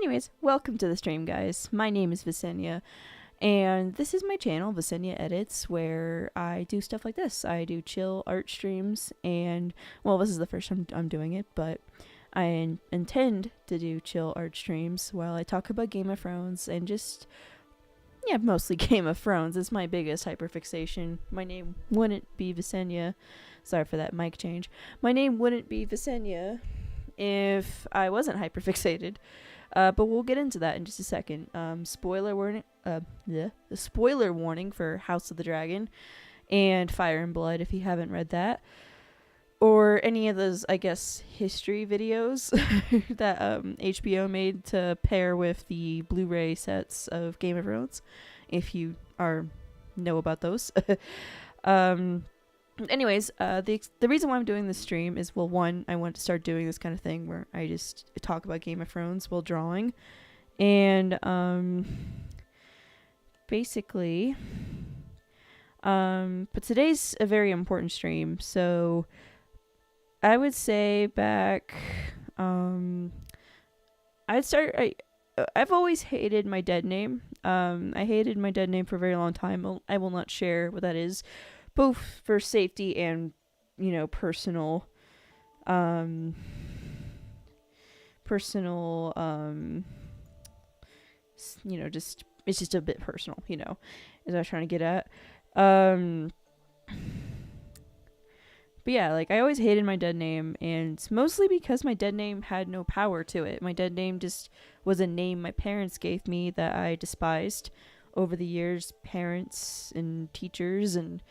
anyways, welcome to the stream, guys. My name is Visenya, and this is my channel, Visenya Edits, where I do stuff like this. I do chill art streams, and, well, this is the first time I'm doing it, but I intend to do chill art streams while I talk about Game of Thrones and just, yeah, mostly Game of Thrones. It's my biggest hyperfixation. My name wouldn't be Visenya. Sorry for that mic change. My name wouldn't be Visenya if I wasn't hyperfixated. But we'll get into that in just a second. Spoiler warning. The spoiler warning for House of the Dragon and Fire and Blood if you haven't read that, or any of those, I guess, history videos that HBO made to pair with the Blu-ray sets of Game of Thrones, if you know about those. Anyways, the reason why I'm doing this stream is, well, one, I want to start doing this kind of thing where I just talk about Game of Thrones while drawing, and basically, but today's a very important stream, so I would say back, I've always hated my dead name. I hated my dead name for a very long time. I will not share what that is, both for safety and, personal, just, it's just a bit personal, is what I was trying to get at. But yeah, like, I always hated my dead name, and it's mostly because my dead name had no power to it. My dead name just was a name my parents gave me that I despised. Over the years, parents and teachers and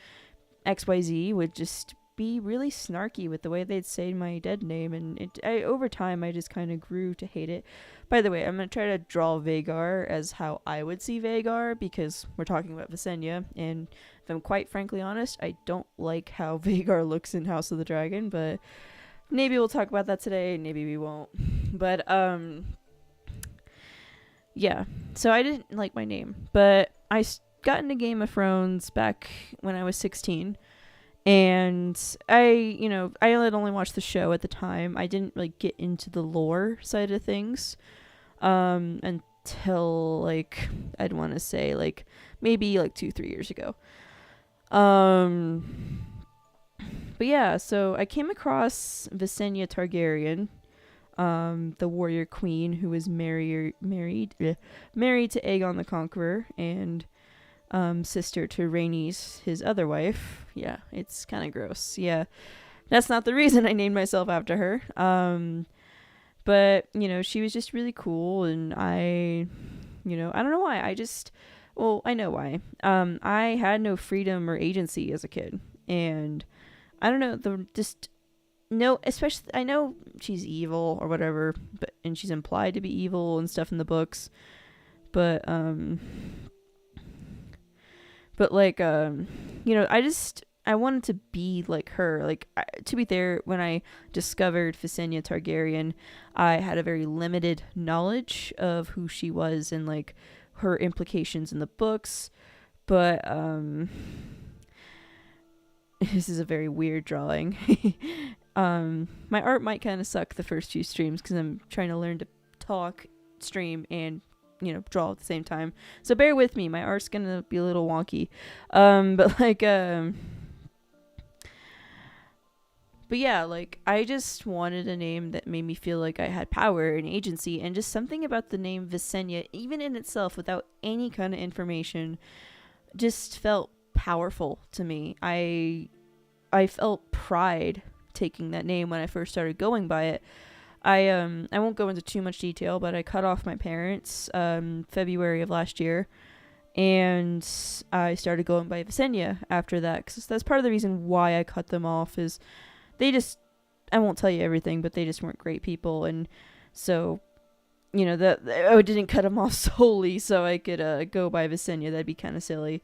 XYZ would just be really snarky with the way they'd say my dead name, and over time I just kind of grew to hate it. By the way, I'm going to try to draw Vhagar as how I would see Vhagar, because we're talking about Visenya, and if I'm quite frankly honest, I don't like how Vhagar looks in House of the Dragon, but maybe we'll talk about that today, maybe we won't. But, yeah, so I didn't like my name, but I got into Game of Thrones back when I was 16, and I had only watched the show at the time. I didn't really get into the lore side of things until, like, I'd want to say, like, maybe, like, 2-3 years ago. But yeah, so I came across Visenya Targaryen, the warrior queen who was married to Aegon the Conqueror, and sister to Rhaenys, his other wife. Yeah, it's kind of gross. Yeah, that's not the reason I named myself after her. But, she was just really cool, and I don't know why. I know why. I had no freedom or agency as a kid, and I don't know, especially, I know she's evil or whatever, and she's implied to be evil and stuff in the books, but like, I wanted to be like her. Like, to be fair, when I discovered Visenya Targaryen, I had a very limited knowledge of who she was and, like, her implications in the books. But, this is a very weird drawing. My art might kind of suck the first few streams because I'm trying to learn to talk, stream, and draw at the same time, so bear with me. My art's gonna be a little wonky, but yeah, like, I just wanted a name that made me feel like I had power and agency, and just something about the name Visenya, even in itself, without any kind of information, just felt powerful to me. I felt pride taking that name when I first started going by it. I won't go into too much detail, but I cut off my parents February of last year, and I started going by Visenya after that, because that's part of the reason why I cut them off. Is they just, I won't tell you everything, but they just weren't great people, and so, that I didn't cut them off solely so I could go by Visenya. That'd be kind of silly.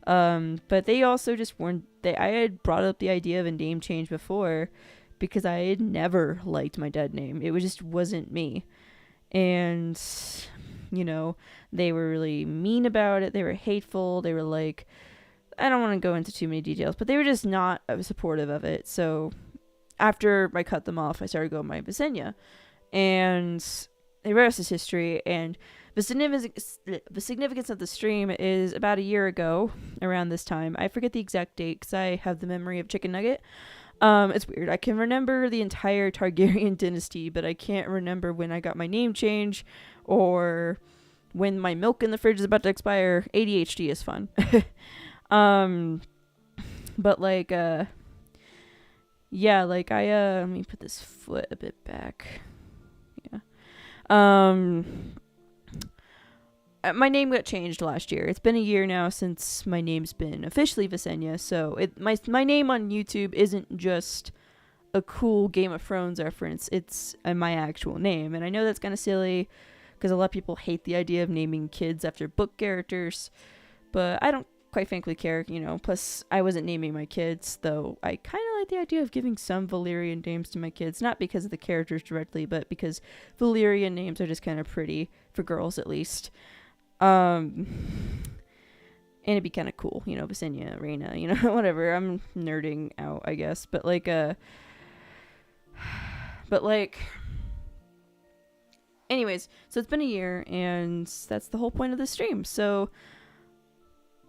But they also just weren't. I had brought up the idea of a name change before, because I had never liked my dead name. It just wasn't me. And, they were really mean about it. They were hateful. They were like, I don't want to go into too many details, but they were just not supportive of it. So after I cut them off, I started going by Visenya. And the rest is history. And the significance of the stream is about a year ago, around this time. I forget the exact date because I have the memory of Chicken Nugget. It's weird. I can remember the entire Targaryen dynasty, but I can't remember when I got my name change or when my milk in the fridge is about to expire. ADHD is fun. But like, yeah, like let me put this foot a bit back. Yeah. My name got changed last year. It's been a year now since my name's been officially Visenya, so my name on YouTube isn't just a cool Game of Thrones reference. It's my actual name, and I know that's kind of silly because a lot of people hate the idea of naming kids after book characters, but I don't quite frankly care, Plus, I wasn't naming my kids, though I kind of like the idea of giving some Valyrian names to my kids, not because of the characters directly, but because Valyrian names are just kind of pretty, for girls at least. And it'd be kind of cool, Visenya, Reyna, whatever. I'm nerding out, I guess, but anyways, so it's been a year, and that's the whole point of the stream. So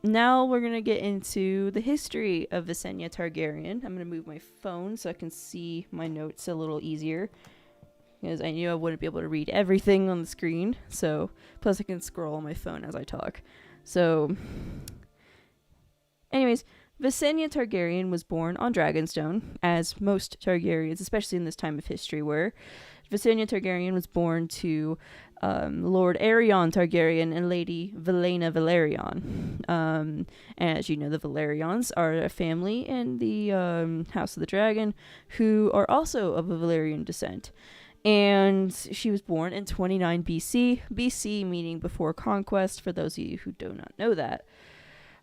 now we're gonna get into the history of Visenya Targaryen. I'm gonna move my phone so I can see my notes a little easier, because I knew I wouldn't be able to read everything on the screen. So, plus I can scroll on my phone as I talk. So, anyways, Visenya Targaryen was born on Dragonstone, as most Targaryens, especially in this time of history, were. Visenya Targaryen was born to Lord Aerion Targaryen and Lady Velena Valerion. And as you know, the Valerions are a family in the House of the Dragon who are also of a Valyrian descent. And she was born in 29 BC. BC meaning before conquest, for those of you who do not know that.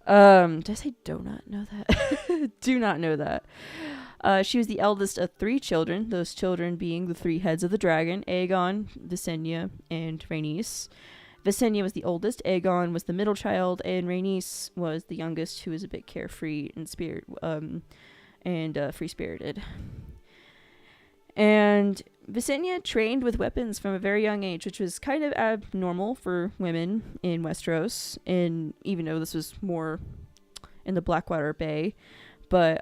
Did I say do not know that? Do not know that. She was the eldest of 3 children, those children being the 3 heads of the dragon, Aegon, Visenya, and Rhaenys. Visenya was the oldest, Aegon was the middle child, and Rhaenys was the youngest, who was a bit carefree and free-spirited. And Visenya trained with weapons from a very young age, which was kind of abnormal for women in Westeros, and even though this was more in the Blackwater Bay, but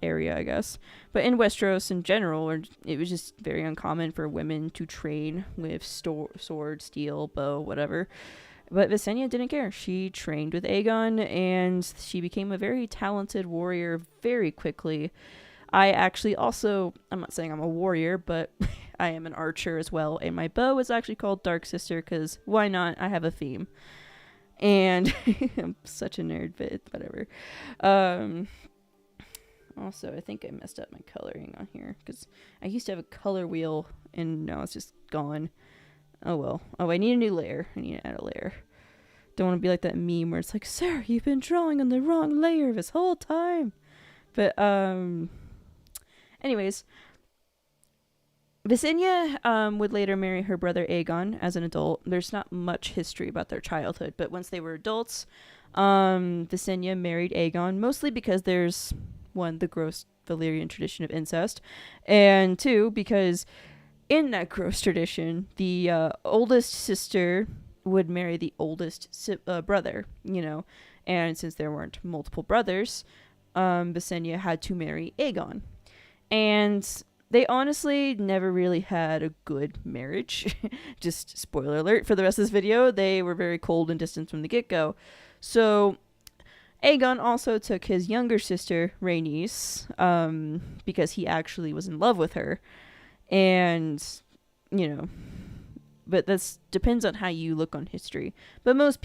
area, I guess. But in Westeros in general, it was just very uncommon for women to train with sword, steel, bow, whatever. But Visenya didn't care. She trained with Aegon, and she became a very talented warrior very quickly. I actually also, I'm not saying I'm a warrior, but I am an archer as well. And my bow is actually called Dark Sister because why not? I have a theme. And I'm such a nerd, but whatever. Also, I think I messed up my coloring on here because I used to have a color wheel and now it's just gone. Oh well. Oh, I need a new layer. I need to add a layer. Don't want to be like that meme where it's like, Sarah, you've been drawing on the wrong layer this whole time. But, anyways, Visenya would later marry her brother Aegon as an adult. There's not much history about their childhood, but once they were adults, Visenya married Aegon, mostly because there's, 1, the gross Valyrian tradition of incest, and 2, because in that gross tradition, the oldest sister would marry the oldest brother, and since there weren't multiple brothers, Visenya had to marry Aegon. And they honestly never really had a good marriage. Just spoiler alert for the rest of this video. They were very cold and distant from the get-go. So Aegon also took his younger sister, Rhaenys, because he actually was in love with her. And, but this depends on how you look on history. But most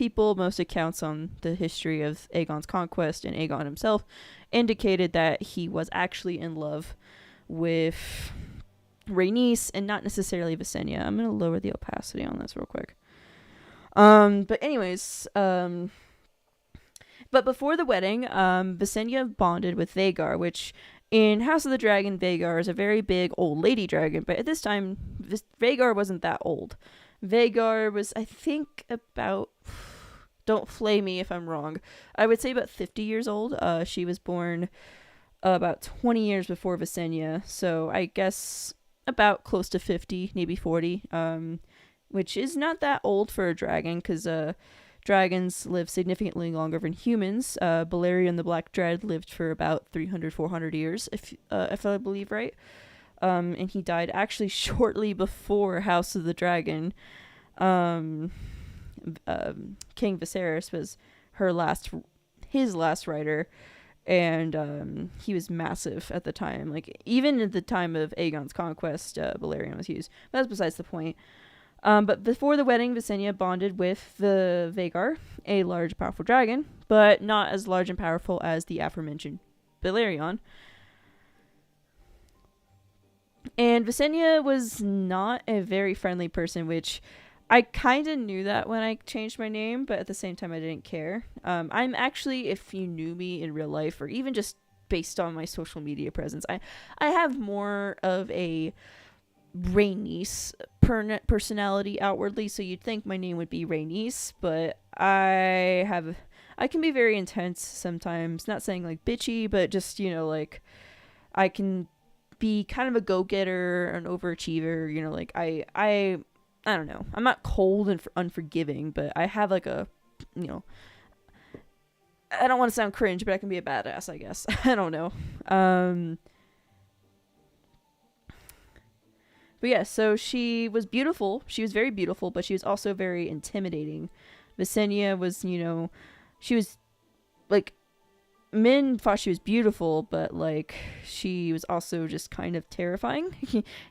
accounts on the history of Aegon's conquest and Aegon himself indicated that he was actually in love with Rhaenys and not necessarily Visenya. I'm going to lower the opacity on this real quick. But anyways, but before the wedding, Visenya bonded with Vhagar, which in House of the Dragon, Vhagar is a very big old lady dragon, but at this time, Vhagar wasn't that old. Vhagar was, I think, about, don't flay me if I'm wrong, I would say about 50 years old. She was born about 20 years before Visenya, so I guess about close to 50, maybe 40. which is not that old for a dragon, because dragons live significantly longer than humans. Balerion the Black Dread lived for about 300, 400 years, if I believe right. And he died actually shortly before House of the Dragon. Um, King Viserys was his last rider, and he was massive at the time. Like, even at the time of Aegon's conquest, Balerion was huge. But that's besides the point. But before the wedding, Visenya bonded with the Vhagar, a large, powerful dragon, but not as large and powerful as the aforementioned Balerion. And Visenya was not a very friendly person, which I kind of knew that when I changed my name, but at the same time, I didn't care. I'm actually, if you knew me in real life, or even just based on my social media presence, I have more of a Rhaenys personality outwardly, so you'd think my name would be Rhaenys, but I can be very intense sometimes. Not saying like bitchy, but just, like, I can be kind of a go-getter, an overachiever, like I don't know. I'm not cold and unforgiving, but I have like a, I don't want to sound cringe, but I can be a badass, I guess. I don't know. But yeah, so she was beautiful. She was very beautiful, but she was also very intimidating. Visenya was, she was, like, men thought she was beautiful, but, like, she was also just kind of terrifying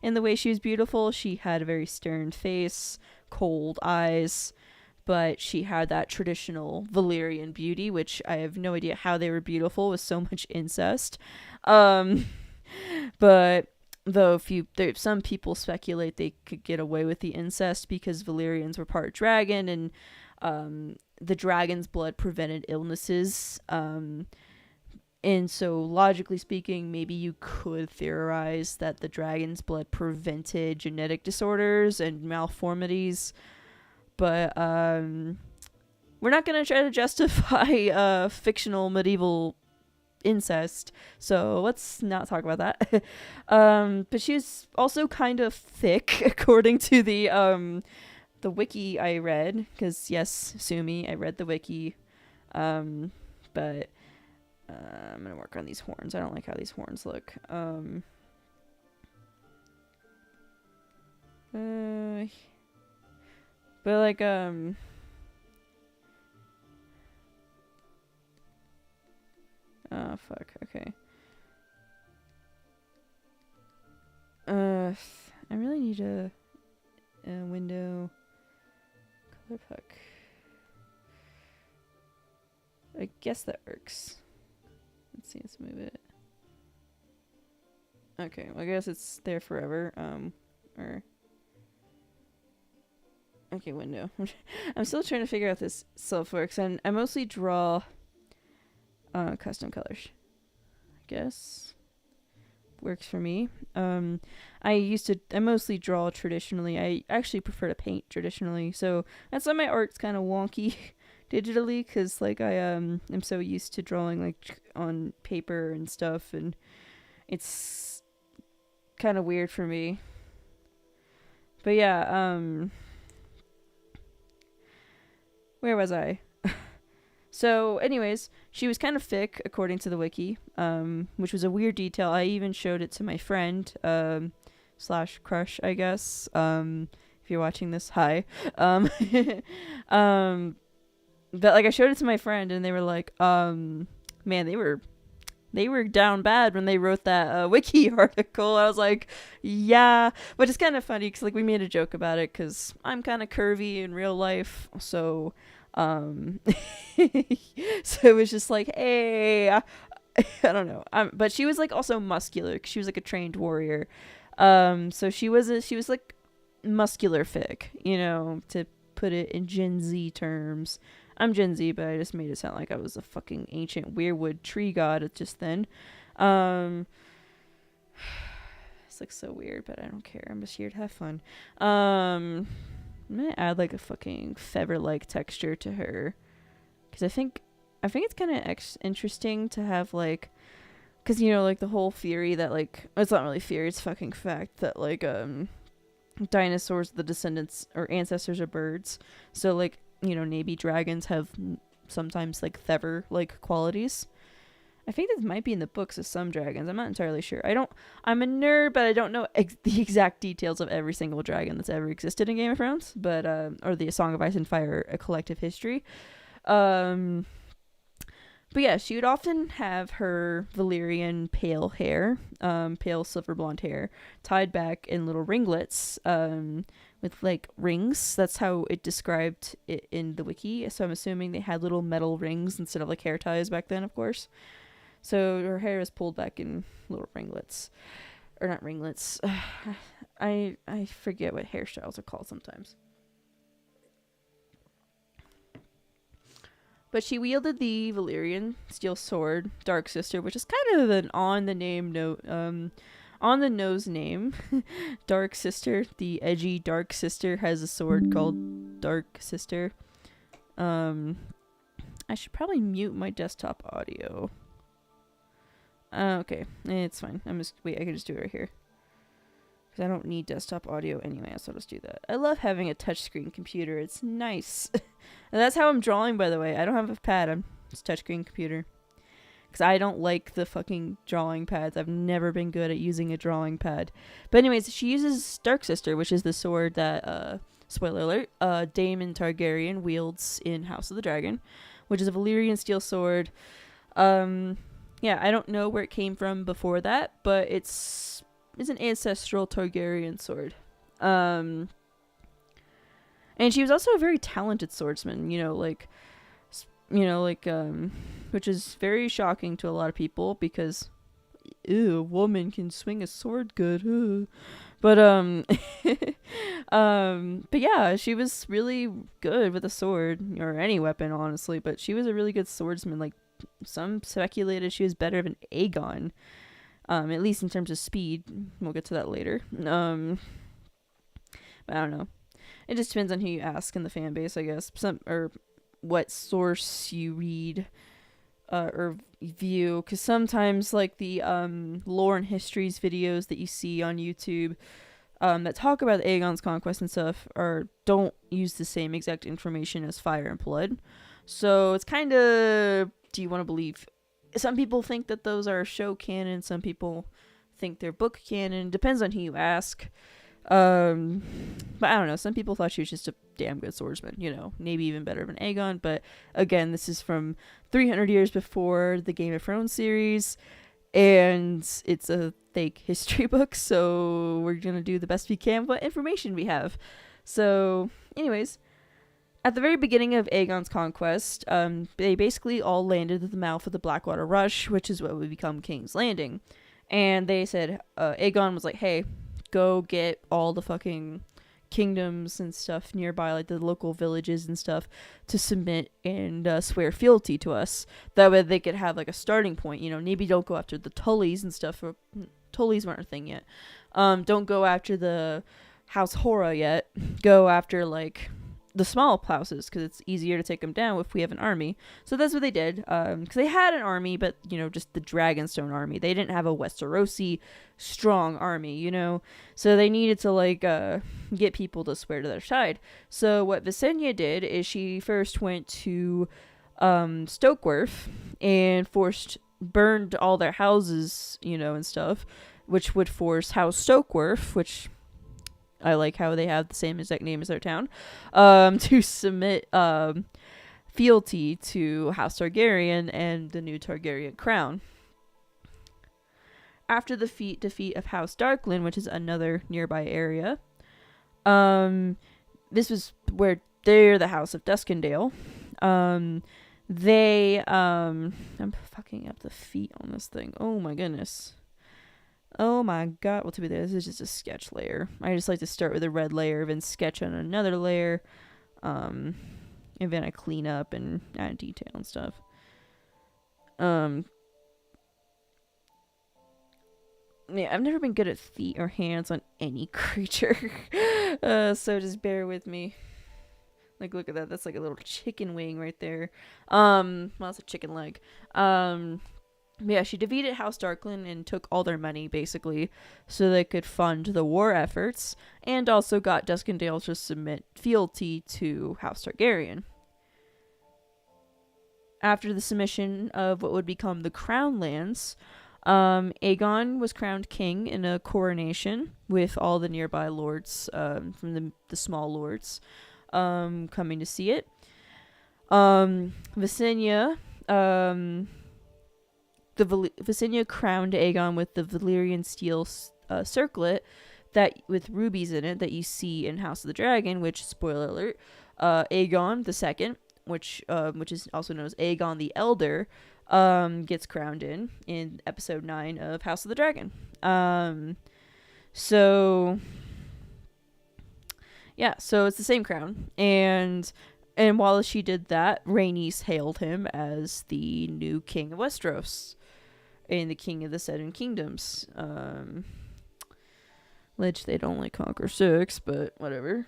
in the way she was beautiful. She had a very stern face, cold eyes, but she had that traditional Valyrian beauty, which I have no idea how they were beautiful with so much incest. But though some people speculate they could get away with the incest because Valyrians were part dragon, and the dragon's blood prevented illnesses. And so, logically speaking, maybe you could theorize that the dragon's blood prevented genetic disorders and malformities. But we're not going to try to justify fictional medieval incest, so let's not talk about that. But she's also kind of thick, according to the wiki I read, because yes, sue me, I read the wiki. But I'm gonna work on these horns. I don't like how these horns look. But like oh fuck, okay. I really need a window color puck. I guess that works. Let's see, let's move it. Okay, well, I guess it's there forever. Or okay, window. I'm still trying to figure out this self works, and I mostly draw custom colors. I guess works for me. I mostly draw traditionally. I actually prefer to paint traditionally, so that's why my art's kind of wonky digitally, because like I am so used to drawing like on paper and stuff, and it's kind of weird for me. But yeah, where was I? So anyways, she was kind of thick according to the wiki, which was a weird detail. I even showed it to my friend, slash crush, I guess. If you're watching this, hi. But like I showed it to my friend, and they were like, man, they were down bad when they wrote that wiki article. I was like, yeah, but it's kind of funny because like we made a joke about it because I'm kind of curvy in real life, so so it was just like, hey, I don't know. But she was like also muscular. 'Cause she was like a trained warrior. So she was like muscular thick, to put it in Gen Z terms. I'm Gen Z, but I just made it sound like I was a fucking ancient weirwood tree god just then. It's like so weird, but I don't care. I'm just here to have fun. I'm gonna add like a fucking feather-like texture to her, because I think it's kind of interesting to have like, because like the whole theory that like, it's not really theory, it's fucking fact that like dinosaurs, the descendants or ancestors of birds. So like, maybe dragons have sometimes like feather like qualities. I think this might be in the books of some dragons. I'm not entirely sure. I'm a nerd, but I don't know the exact details of every single dragon that's ever existed in Game of Thrones, but or the Song of Ice and Fire, a collective history. Um, but yeah, she would often have her Valyrian pale hair, pale silver blonde hair, tied back in little ringlets, with like rings. That's how it described it in the wiki. So I'm assuming they had little metal rings instead of like hair ties back then, of course. So her hair is pulled back in little ringlets, or not ringlets. I forget what hairstyles are called sometimes. But she wielded the Valyrian steel sword, Dark Sister, which is kind of an on the nose name. Dark Sister, the edgy Dark Sister, has a sword called Dark Sister. I should probably mute my desktop audio. Okay, it's fine. I can just do it right here. Because I don't need desktop audio anyway, so I'll just do that. I love having a touchscreen computer. It's nice. And that's how I'm drawing, by the way. I don't have a pad. I'm just touchscreen computer. Because I don't like the fucking drawing pads. I've never been good at using a drawing pad. But anyways, she uses Dark Sister, which is the sword that, spoiler alert, Daemon Targaryen wields in House of the Dragon, which is a Valyrian steel sword. Yeah, I don't know where it came from before that, but it's an ancestral Targaryen sword. And she was also a very talented swordsman, which is very shocking to a lot of people because, ew, a woman can swing a sword good. But but yeah, she was really good with a sword or any weapon, honestly. But she was a really good swordsman. Like, some speculated she was better than Aegon, at least in terms of speed. We'll get to that later. But I don't know. It just depends on who you ask in the fan base, I guess. Or what source you read or view. Because sometimes, like, the lore and histories videos that you see on YouTube that talk about Aegon's conquest and stuff don't use the same exact information as Fire and Blood. So it's kind of, do you want to believe? Some people think that those are show canon. Some people think they're book canon. Depends on who you ask. But I don't know. Some people thought she was just a damn good swordsman. Maybe even better than Aegon. But again, this is from 300 years before the Game of Thrones series, and it's a fake history book. So we're gonna do the best we can with what information we have. So, anyways. At the very beginning of Aegon's conquest, they basically all landed at the mouth of the Blackwater Rush, which is what would become King's Landing. And they said, Aegon was like, hey, go get all the fucking kingdoms and stuff nearby, like the local villages and stuff, to submit and swear fealty to us. That way they could have like a starting point. Maybe don't go after the Tullys and stuff. Tullys weren't a thing yet. Don't go after the House Hora yet. Go after like the small houses, because it's easier to take them down if we have an army. So that's what they did, because they had an army, but just the Dragonstone army. They didn't have a Westerosi strong army, so they needed to like get people to swear to their side. So what Visenya did is she first went to Stokeworth and burned all their houses, and stuff, which would force House Stokeworth, which I like how they have the same exact name as their town, to submit fealty to House Targaryen and the new Targaryen crown. After the defeat of House Darkland, which is another nearby area, this was where they're the House of Duskendale. I'm fucking up the feet on this thing. Oh my goodness. Oh my god, well, to be there, this is just a sketch layer. I just like to start with a red layer, then sketch on another layer, and then I clean up and add detail and stuff. Yeah, I've never been good at feet or hands on any creature, so just bear with me. Like, look at that, that's like a little chicken wing right there. Well, it's a chicken leg. Yeah, she defeated House Darkland and took all their money, basically, so they could fund the war efforts, and also got Duskendale to submit fealty to House Targaryen. After the submission of what would become the Crown Lands, Aegon was crowned king in a coronation with all the nearby lords, from the small lords, coming to see it. Visenya, Visenya crowned Aegon with the Valyrian steel circlet that with rubies in it that you see in House of the Dragon, which, spoiler alert, Aegon the Second, which is also known as Aegon the Elder, gets crowned in episode 9 of House of the Dragon. So it's the same crown, and while she did that, Rhaenys hailed him as the new king of Westeros and the king of the Seven Kingdoms. Which they'd only conquer 6, but whatever.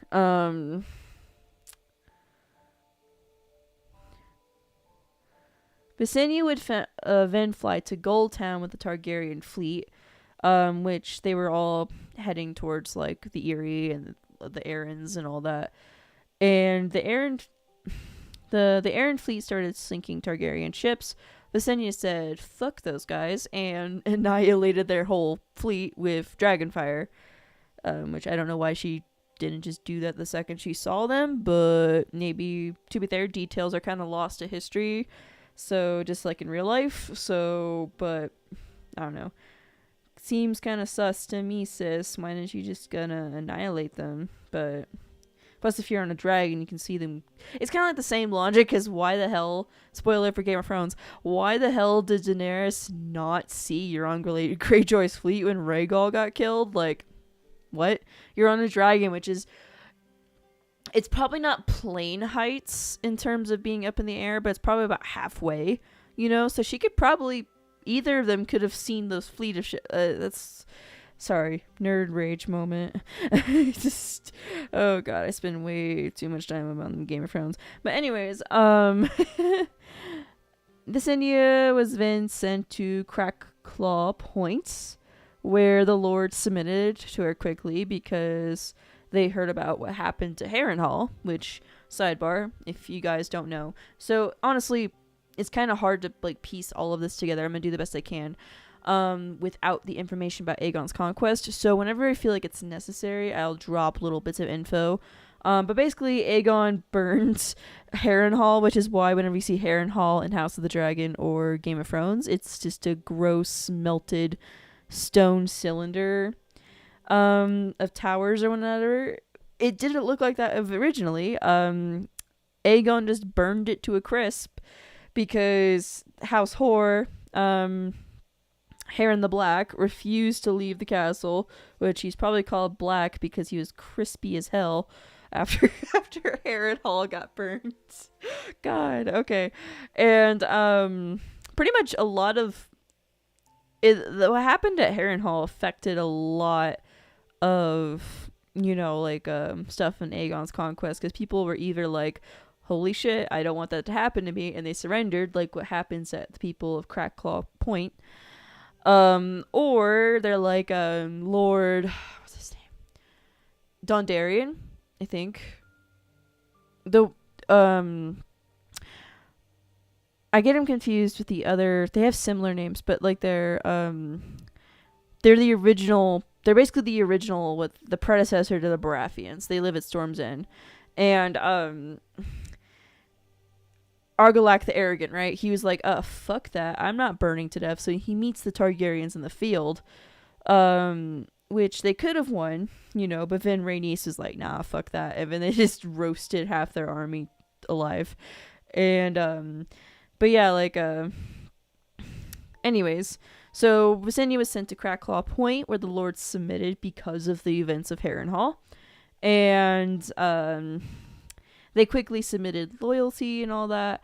Visenya would then fly to Goldtown with the Targaryen fleet, which they were all heading towards, like, the Eyrie and the Arryns and all that. And the Arryn fleet started sinking Targaryen ships. Visenya said, fuck those guys, and annihilated their whole fleet with dragonfire, which I don't know why she didn't just do that the second she saw them, but maybe, to be fair, details are kind of lost to history, so just like in real life, so, but, I don't know. Seems kind of sus to me, sis. Why didn't you just gonna annihilate them? But plus, if you're on a dragon, you can see them. It's kind of like the same logic as why the hell, spoiler for Game of Thrones, why the hell did Daenerys not see Euron Greyjoy's fleet when Rhaegal got killed? Like, what? You're on a dragon, which is, it's probably not plane heights in terms of being up in the air, but it's probably about halfway, you know? So she could probably, either of them could have seen those fleet of shit. That's, sorry, nerd rage moment. Just, oh god, I spend way too much time on Game of Thrones. But anyways, Visenya was then sent to Crackclaw Point, where the Lord submitted to her quickly because they heard about what happened to Harrenhal, which, sidebar, if you guys don't know. So, honestly, it's kind of hard to, like, piece all of this together. I'm going to do the best I can without the information about Aegon's conquest. So, whenever I feel like it's necessary, I'll drop little bits of info. But basically, Aegon burned Harrenhal, which is why whenever you see Harrenhal in House of the Dragon or Game of Thrones, it's just a gross, melted stone cylinder of towers or whatever. It didn't look like that originally. Aegon just burned it to a crisp because House Whore, Harren the Black, refused to leave the castle, which he's probably called Black because he was crispy as hell after Harrenhal got burned. God, okay. And pretty much a lot of what happened at Harrenhal affected a lot of, you know, like stuff in Aegon's conquest, because people were either like, holy shit, I don't want that to happen to me, and they surrendered, like what happens at the people of Crackclaw Point, or they're like Lord, what's his name, Dondarrion, I think. I get him confused with the other. They have similar names, but like they're the original. They're basically the original, with the predecessor to the Baratheons. They live at Storm's End, and Argilac the Arrogant, right? He was like, fuck that, I'm not burning to death. So he meets the Targaryens in the field, which they could have won, you know, but then Rhaenys is like, nah, fuck that, and then they just roasted half their army alive. And but yeah, like anyways, so Visenya was sent to Crackclaw Point, where the Lords submitted because of the events of Harrenhal, and they quickly submitted loyalty and all that,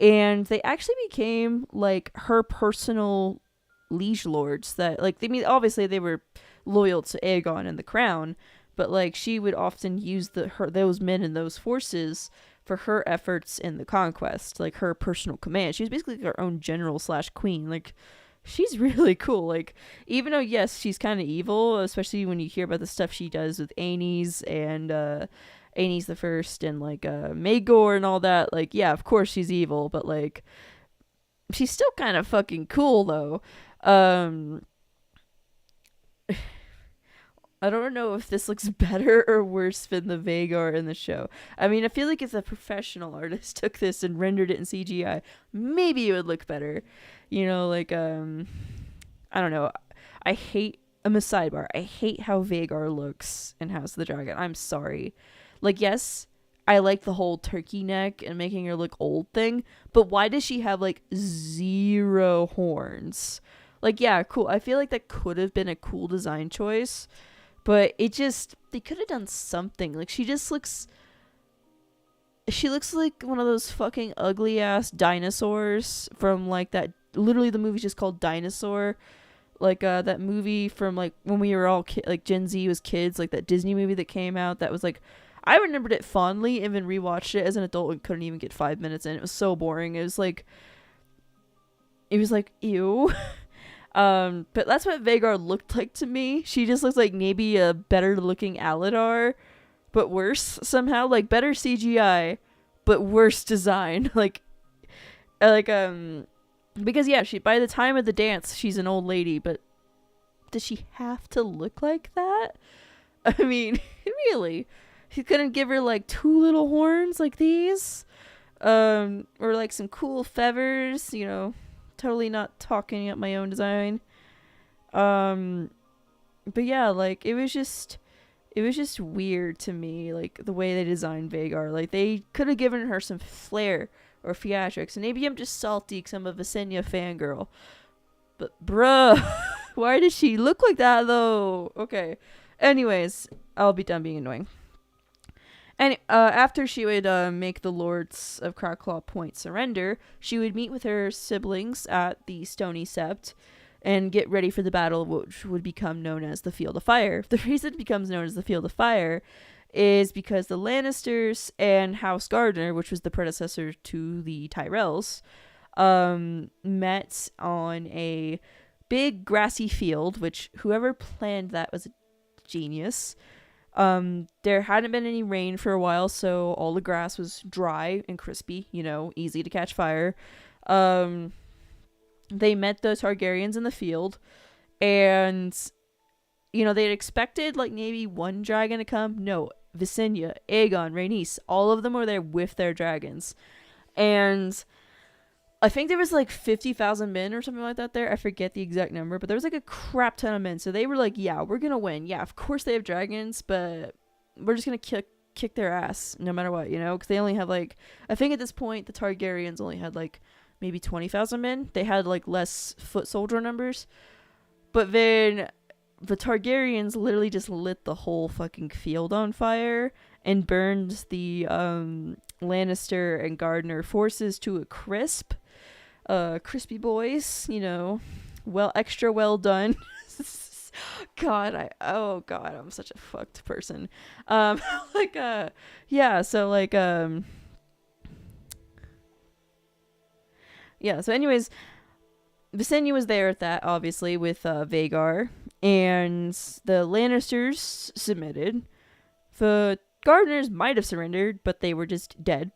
and they actually became like her personal liege lords. That, like, they mean, obviously they were loyal to Aegon and the crown, but like she would often use those men and those forces for her efforts in the conquest, like her personal command. She was basically her own general / queen. Like, she's really cool. Like, even though yes, she's kind of evil, especially when you hear about the stuff she does with Aenys and Aenys the First and like Maegor and all that. Like, yeah, of course she's evil, but like she's still kind of fucking cool though. Um I don't know if this looks better or worse than the Vagar in the show. I mean, I feel like if a professional artist took this and rendered it in CGI, maybe it would look better. You know, like I don't know. I'm a sidebar. I hate how Vagar looks in House of the Dragon. I'm sorry. Like, yes, I like the whole turkey neck and making her look old thing, but why does she have like zero horns? Like, yeah, cool. I feel like that could have been a cool design choice, but they could have done something. Like, she looks like one of those fucking ugly ass dinosaurs from like that. Literally, the movie's just called Dinosaur. Like that movie from like when we were all like Gen Z was kids, like that Disney movie that came out. That was like, I remembered it fondly, and then rewatched it as an adult and couldn't even get 5 minutes in. It was so boring. It was like ew. But that's what Vagar looked like to me. She just looks like maybe a better looking Aladar, but worse somehow. Like better CGI, but worse design. Like because yeah, she by the time of the dance she's an old lady, but does she have to look like that? I mean, really? He couldn't give her like two little horns like these? Or like some cool feathers, you know. Totally not talking up my own design. But yeah, like it was just weird to me, like the way they designed Vagar. Like they could have given her some flair or theatrics. And maybe I'm just salty because I'm a Visenya fangirl. But bruh, why does she look like that though? Okay. Anyways, I'll be done being annoying. And after she would make the Lords of Cracklaw Point surrender, she would meet with her siblings at the Stony Sept and get ready for the battle, which would become known as the Field of Fire. The reason it becomes known as the Field of Fire is because the Lannisters and House Gardner, which was the predecessor to the Tyrells, met on a big grassy field, which whoever planned that was a genius. There hadn't been any rain for a while, so all the grass was dry and crispy, you know, easy to catch fire. They met the Targaryens in the field, and, you know, they'd expected, like, maybe one dragon to come. No, Visenya, Aegon, Rhaenys, all of them were there with their dragons. And I think there was like 50,000 men or something like that there. I forget the exact number, but there was like a crap ton of men. So they were like, yeah, we're going to win. Yeah, of course they have dragons, but we're just going to kick their ass no matter what, you know? Because they only have like, I think at this point, the Targaryens only had like maybe 20,000 men. They had like less foot soldier numbers. But then the Targaryens literally just lit the whole fucking field on fire and burned the Lannister and Gardner forces to a crisp. Crispy boys, you know, extra well done. God, I'm such a fucked person. Yeah, so like, yeah, so anyways, Visenya was there at that, obviously, with Vagar, and the Lannisters submitted. The Gardeners might have surrendered, but they were just dead.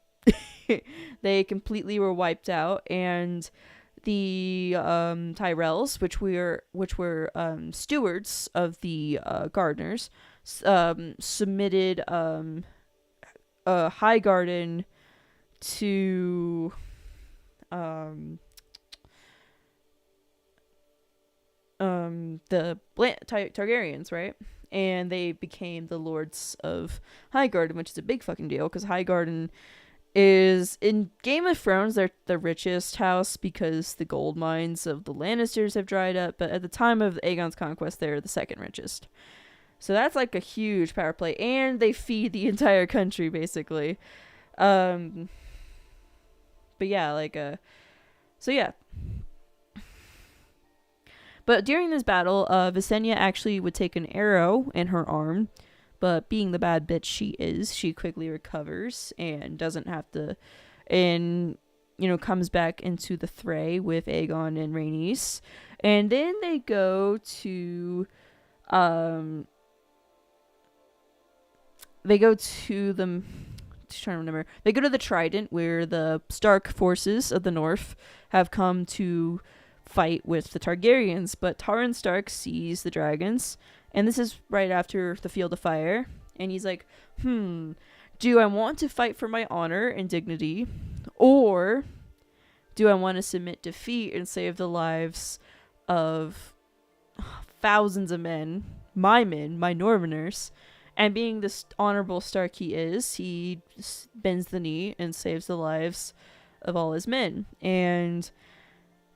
They completely were wiped out, and the Tyrells, which were stewards of the Gardeners, submitted Highgarden to the Targaryens, right? And they became the Lords of Highgarden, which is a big fucking deal because Highgarden is, in Game of Thrones, they're the richest house because the gold mines of the Lannisters have dried up, but at the time of Aegon's conquest, they're the second richest. So that's like a huge power play, and they feed the entire country, basically. But yeah, so yeah. But during this battle, Visenya actually would take an arrow in her arm, but being the bad bitch she is, she quickly recovers and doesn't have to. And comes back into the fray with Aegon and Rhaenys. And then they go to they go to the trying to remember. They go to the Trident, where the Stark forces of the North have come to fight with the Targaryens. But Torrhen Stark sees the dragons, and this is right after the Field of Fire. And he's like, do I want to fight for my honor and dignity, or do I want to submit defeat and save the lives of thousands of men, my Northerners? And being this honorable Stark he is, he bends the knee and saves the lives of all his men. And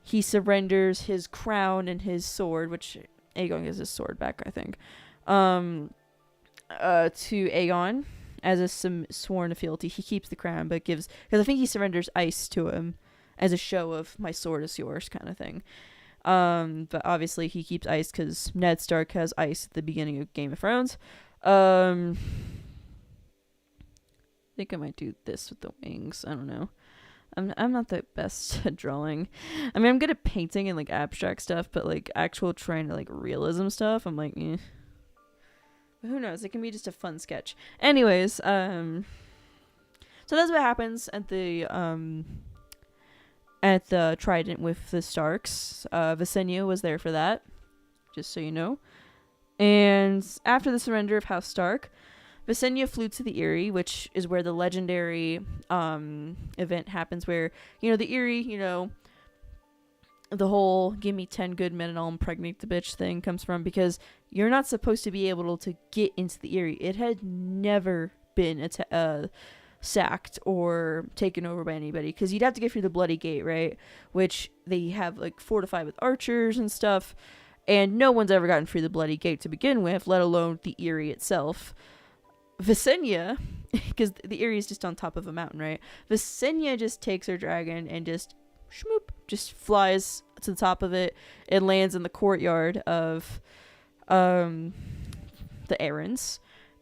he surrenders his crown and his sword, which Aegon gets his sword back, I think, to Aegon as a sworn fealty. He keeps the crown, but because I think he surrenders ice to him as a show of my sword is yours kind of thing. But obviously he keeps ice because Ned Stark has ice at the beginning of Game of Thrones. I think I might do this with the wings. I don't know. I'm not the best at drawing. I mean, I'm good at painting and like abstract stuff, but like actual trying to like realism stuff, I'm like, eh. But who knows? It can be just a fun sketch. Anyways, so that's what happens at the Trident with the Starks. Visenya was there for that, just so you know. And after the surrender of House Stark, Visenya flew to the Eyrie, which is where the legendary event happens, where, the Eyrie, the whole give me 10 good men and I'll impregnate the bitch thing comes from, because you're not supposed to be able to get into the Eyrie. It had never been sacked or taken over by anybody, because you'd have to get through the Bloody Gate, right? Which they have like fortified with archers and stuff. And no one's ever gotten through the Bloody Gate to begin with, let alone the Eyrie itself. Visenya, because the Eyrie is just on top of a mountain, right? Visenya just takes her dragon and just flies to the top of it and lands in the courtyard of the Arryns.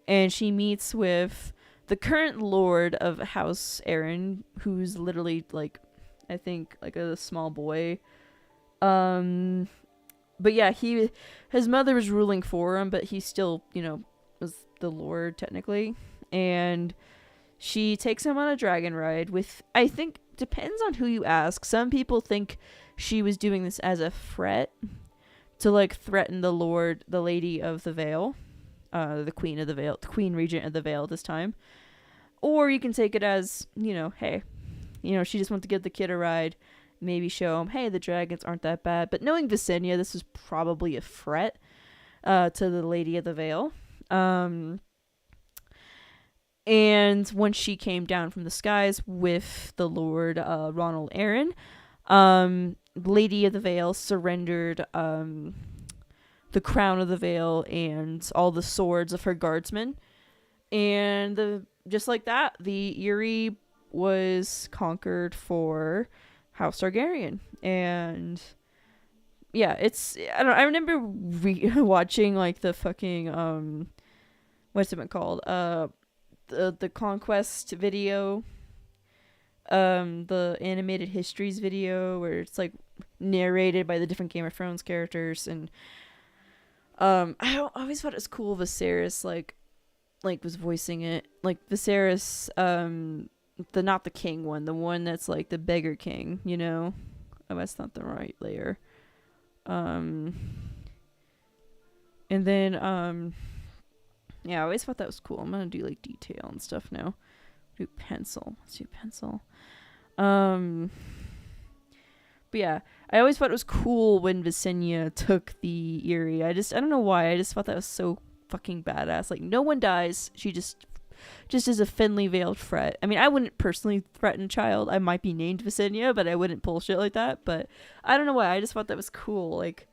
And she meets with the current lord of House Arryn, who's literally like, I think like a small boy. But yeah, his mother was ruling for him, but he still, was the lord technically. And she takes him on a dragon ride with, I think, depends on who you ask. Some people think she was doing this as a threat to like threaten the lady of the Vale, the queen of the Vale, the queen regent of the Vale this time. Or you can take it as, hey, she just wants to give the kid a ride. Maybe show him, hey, the dragons aren't that bad. But knowing Visenya, this is probably a threat to the Lady of the Vale. And when she came down from the skies with the Lord Ronald Arryn, Lady of the Vale surrendered the crown of the Vale and all the swords of her guardsmen. And just like that, the Eyrie was conquered for House Targaryen. And yeah, I remember watching like the fucking what's it been called, the Conquest video, the animated histories video, where it's like narrated by the different Game of Thrones characters. And I always thought it was cool Viserys like was voicing it, like Viserys, not the king one, the one that's like the beggar king, oh, that's not the right layer. And then yeah, I always thought that was cool. I'm gonna do like detail and stuff now. Let's do pencil. But yeah, I always thought it was cool when Visenya took the Eyrie. I don't know why, I just thought that was so fucking badass. Like, no one dies, she just is a thinly veiled threat. I mean, I wouldn't personally threaten a child. I might be named Visenya, but I wouldn't pull shit like that. But I don't know why, I just thought that was cool. Like,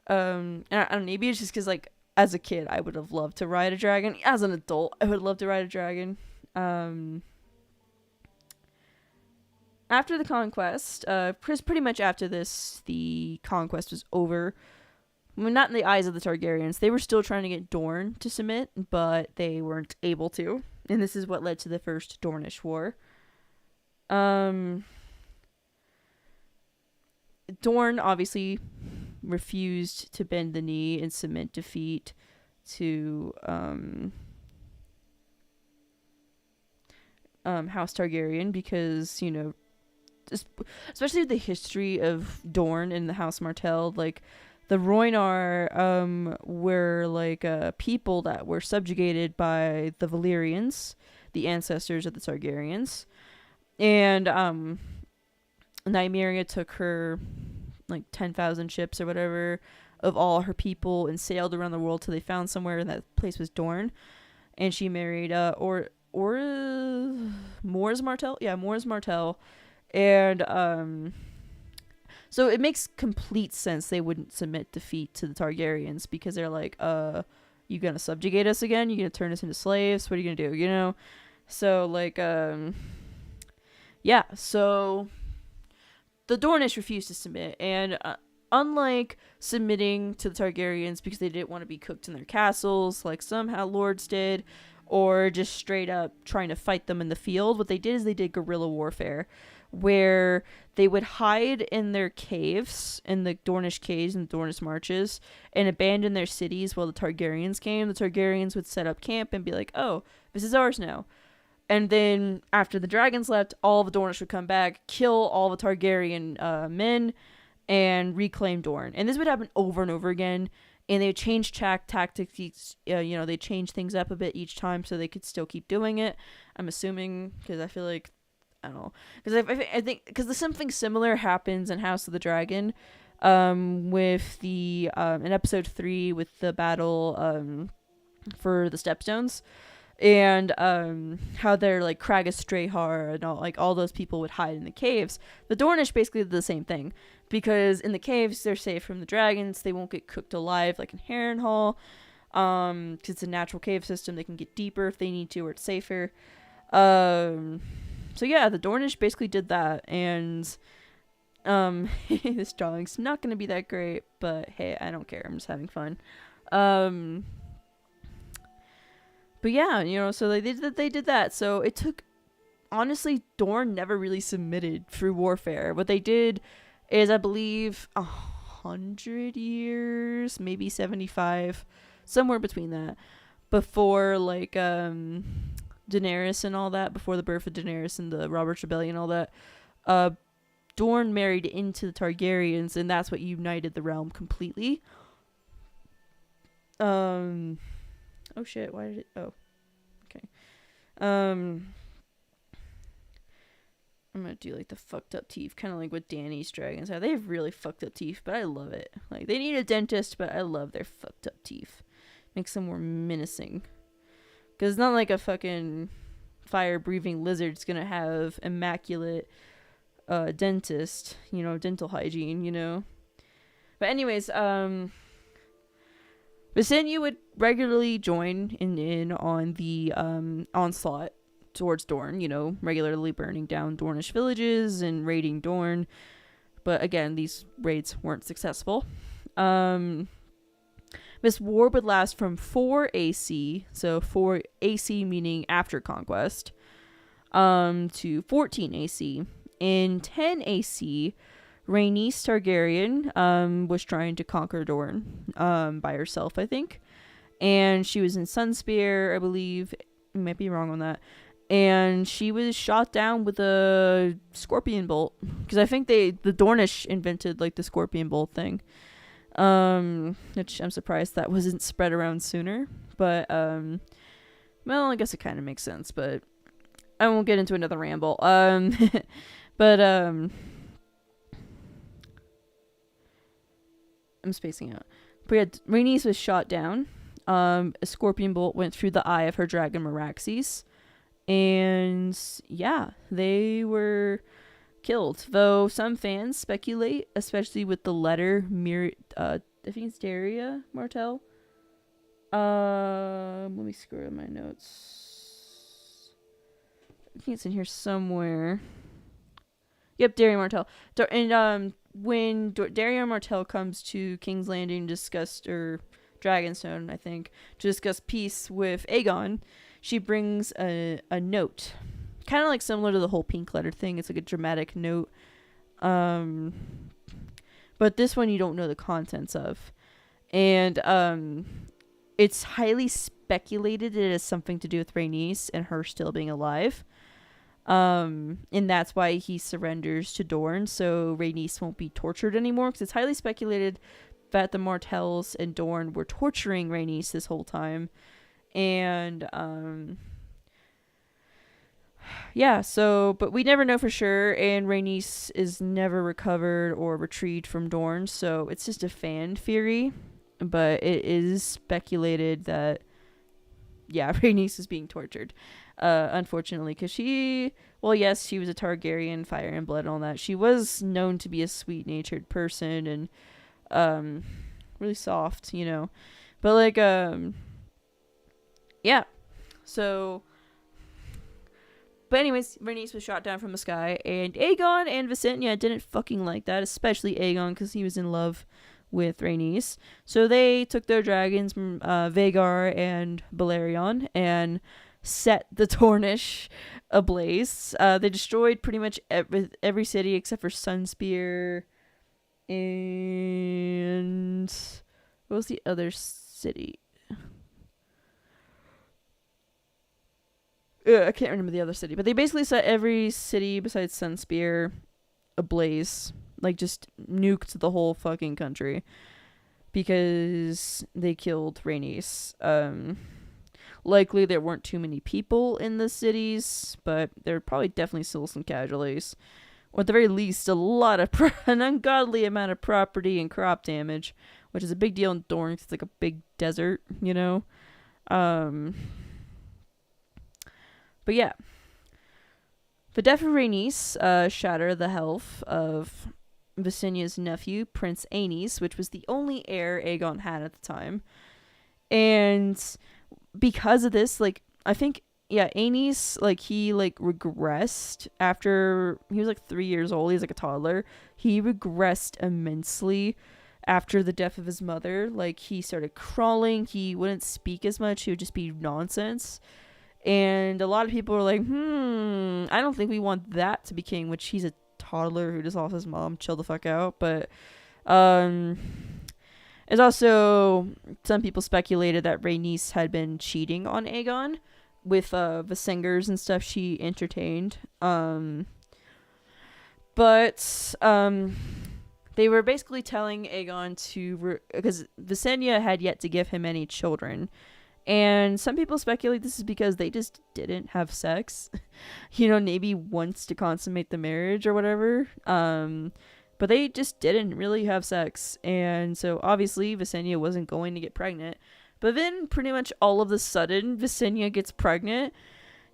I don't know, maybe it's just because like as a kid I would have loved to ride a dragon. As an adult I would love to ride a dragon. After the conquest, pretty much after this, the conquest was over. I mean, not in the eyes of the Targaryens. They were still trying to get Dorne to submit, but they weren't able to. And this is what led to the First Dornish War. Dorne obviously refused to bend the knee and submit defeat to House Targaryen because, you know, especially the history of Dorne and the House Martell, like the Rhoynar were like people that were subjugated by the Valyrians, the ancestors of the Targaryens, and Nymeria took her like 10,000 ships or whatever of all her people and sailed around the world till they found somewhere, and that place was Dorne, and she married Mors Martell, Mors Martell, and so it makes complete sense they wouldn't submit defeat to the Targaryens because they're like, you gonna subjugate us again? You gonna turn us into slaves? What are you gonna do? You know? So like, so the Dornish refused to submit, and unlike submitting to the Targaryens because they didn't want to be cooked in their castles, like somehow lords did, or just straight up trying to fight them in the field, what they did is they did guerrilla warfare, where they would hide in their caves, in the Dornish caves and Dornish marches, and abandon their cities while the Targaryens came. The Targaryens would set up camp and be like, oh, this is ours now. And then after the dragons left, all the Dornish would come back, kill all the Targaryen men, and reclaim Dorne. And this would happen over and over again. And they would change tactics. They change things up a bit each time so they could still keep doing it. I'm assuming, because I feel like, I don't know, because I think because something similar happens in House of the Dragon, with the in episode 3 with the battle for the Stepstones. And how they're like Kragus Strahar and all those people would hide in the caves. The Dornish basically did the same thing, because in the caves they're safe from the dragons. They won't get cooked alive like in Harrenhal, because it's a natural cave system. They can get deeper if they need to, or it's safer. So yeah, the Dornish basically did that, and this drawing's not gonna be that great, but hey, I don't care. I'm just having fun. But yeah, so they did that. So it took, honestly, Dorne never really submitted through warfare. What they did is, I believe, 100 years, maybe 75, somewhere between that, before like Daenerys and all that, before the birth of Daenerys and the Robert's Rebellion and all that, Dorne married into the Targaryens, and that's what united the realm completely. Oh shit, why did it... Oh. Okay. I'm gonna do like the fucked up teeth, kind of like what Dany's dragons have. They have really fucked up teeth, but I love it. Like, they need a dentist, but I love their fucked up teeth. Makes them more menacing. Because it's not like a fucking fire-breathing lizard's gonna have immaculate dentist, dental hygiene, But anyways, Visenya would regularly join in on the onslaught towards Dorne, regularly burning down Dornish villages and raiding Dorne. But again, these raids weren't successful. This war would last from 4 AC, so 4 AC meaning after conquest, to 14 AC. In 10 AC, Rhaenys Targaryen was trying to conquer Dorne by herself, I think. And she was in Sunspear, I believe. I might be wrong on that. And she was shot down with a scorpion bolt. Because I think the Dornish invented like the scorpion bolt thing. Which I'm surprised that wasn't spread around sooner. But, well, I guess it kind of makes sense. But I won't get into another ramble. But, I'm spacing out. But yeah, Rhaenys was shot down. A scorpion bolt went through the eye of her dragon Meraxes. And yeah, they were killed. Though some fans speculate, especially with the letter, I think it's Daria Martell. Let me scroll my notes. I think it's in here somewhere. Yep, Daria Martell. And when Daria Martell comes to King's Landing to discuss, or Dragonstone, I think, to discuss peace with Aegon, she brings a note. Kind of like similar to the whole pink letter thing. It's like a dramatic note. but this one you don't know the contents of. And it's highly speculated it has something to do with Rhaenys and her still being alive. And that's why he surrenders to Dorne, so Rhaenys won't be tortured anymore, because it's highly speculated that the Martells and Dorne were torturing Rhaenys this whole time. And yeah, so, but we never know for sure, and Rhaenys is never recovered or retrieved from Dorne, so it's just a fan theory, but it is speculated that, yeah, Rhaenys is being tortured, unfortunately, because well, yes, she was a Targaryen, fire and blood and all that. She was known to be a sweet-natured person and, really soft, you know, but, like, yeah, so... But anyways, Rhaenys was shot down from the sky, and Aegon and Visenya didn't fucking like that, especially Aegon, because he was in love with Rhaenys. So they took their dragons, Vhagar and Balerion, and set the Tornish ablaze. They destroyed pretty much every city except for Sunspear and... What was the other city? I can't remember the other city, but they basically set every city besides Sunspear ablaze. Like, just nuked the whole fucking country. Because they killed Rhaenys. Likely there weren't too many people in the cities, but there were probably definitely still some casualties. Or at the very least, an ungodly amount of property and crop damage, which is a big deal in Dorne. It's like a big desert, you know? But yeah, the death of Rhaenys shattered the health of Visenya's nephew, Prince Aenys, which was the only heir Aegon had at the time. And because of this, like, I think, yeah, Aenys, like, he, like, regressed after, he was, like, 3 years old, he's, like, a toddler. He regressed immensely after the death of his mother. Like, he started crawling, he wouldn't speak as much, he would just be nonsense. And a lot of people were like, I don't think we want that to be king, which he's a toddler who just lost his mom, chill the fuck out. But it's also, some people speculated that Rhaenys had been cheating on Aegon with the singers and stuff she entertained. But they were basically telling Aegon because Visenya had yet to give him any children. And some people speculate this is because they just didn't have sex. You know, maybe once to consummate the marriage or whatever. But they just didn't really have sex. And so obviously Visenya wasn't going to get pregnant. But then pretty much all of a sudden Visenya gets pregnant.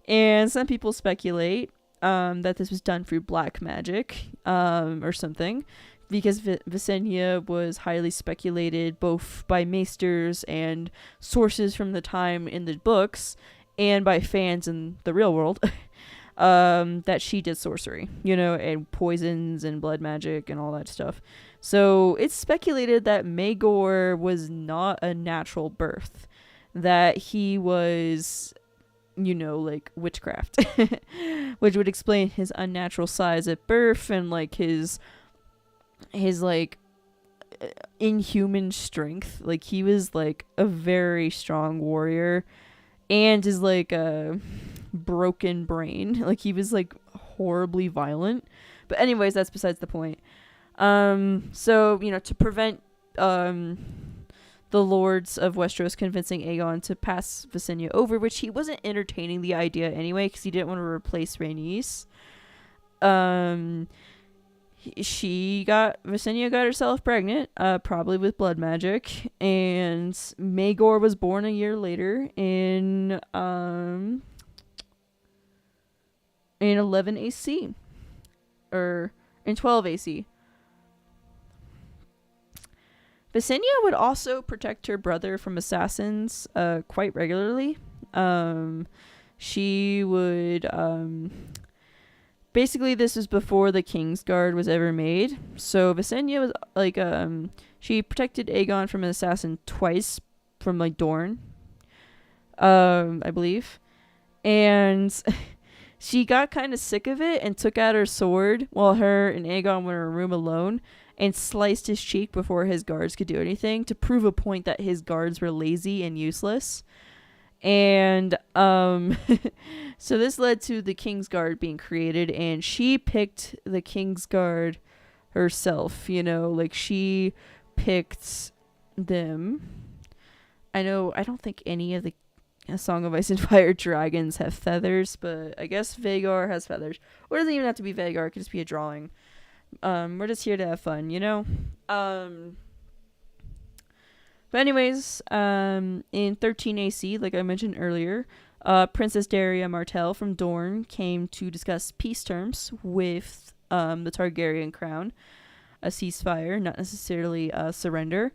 And some people speculate that this was done through black magic or something. Because Visenya was highly speculated both by maesters and sources from the time in the books and by fans in the real world that she did sorcery, you know, and poisons and blood magic and all that stuff. So it's speculated that Maegor was not a natural birth, that he was, you know, like witchcraft, which would explain his unnatural size at birth and like his like inhuman strength. Like he was like a very strong warrior and his like a broken brain, like he was like horribly violent. But anyways, that's besides the point. So, you know, to prevent the lords of Westeros convincing Aegon to pass Visenya over, which he wasn't entertaining the idea anyway because he didn't want to replace Rhaenys, Visenya got herself pregnant, probably with blood magic, and Maegor was born a year later in 11 AC, or in 12 AC. Visenya would also protect her brother from assassins quite regularly. She would basically, this was before the Kingsguard was ever made. So Visenya was like she protected Aegon from an assassin twice from like Dorne, I believe. And she got kind of sick of it and took out her sword while her and Aegon were in a room alone and sliced his cheek before his guards could do anything to prove a point that his guards were lazy and useless. And so this led to the Kingsguard being created, and she picked the Kingsguard herself, like she picked them. I don't think any of the Song of Ice and Fire dragons have feathers, but I guess Vhagar has feathers. Or it doesn't even have to be Vhagar, it could just be a drawing. We're just here to have fun, But anyways, in 13 AC, like I mentioned earlier, Princess Daria Martell from Dorne came to discuss peace terms with the Targaryen crown. A ceasefire, not necessarily a surrender.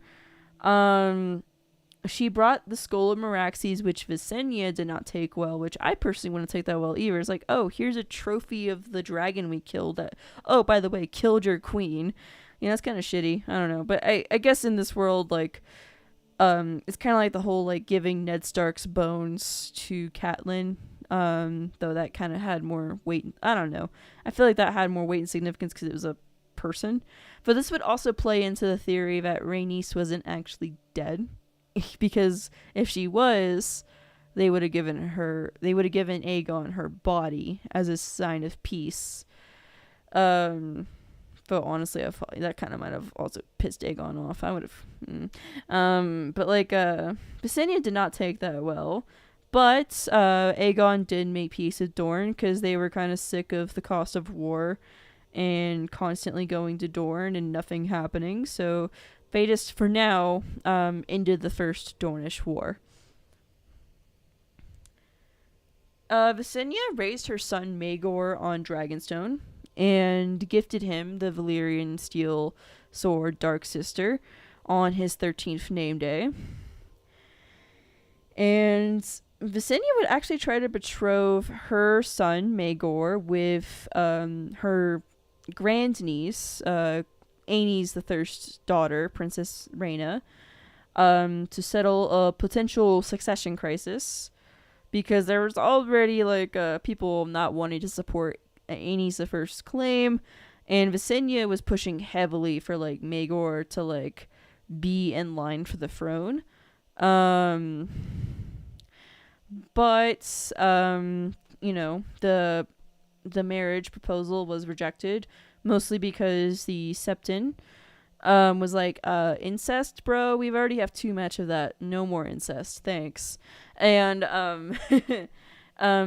She brought the Skull of Meraxes, which Visenya did not take well, which I personally wouldn't take that well either. It's like, oh, here's a trophy of the dragon we killed that, oh, by the way, killed your queen. That's kind of shitty. I don't know. But I guess in this world, like, it's kind of like the whole, like, giving Ned Stark's bones to Catelyn, though that kind of had more weight. I don't know. I feel like that had more weight and significance because it was a person. But this would also play into the theory that Rhaenys wasn't actually dead. Because if she was, they would have given Aegon her body as a sign of peace. But honestly, that kind of might have also pissed Aegon off. I would have. But like, Visenya did not take that well. But Aegon did make peace with Dorne because they were kind of sick of the cost of war and constantly going to Dorne and nothing happening. So they just, for now, ended the First Dornish War. Visenya raised her son Maegor on Dragonstone and gifted him the Valyrian steel sword Dark Sister on his 13th name day. And Visenya would actually try to betroth her son Maegor with her grandniece, Aenys the Thirst's daughter, Princess Rhaena, to settle a potential succession crisis, because there was already like people not wanting to support Aenys the First's claim, and Visenya was pushing heavily for like Maegor to like be in line for the throne. But the marriage proposal was rejected, mostly because the Septon was like, incest, bro, we've already have too much of that. No more incest, thanks. And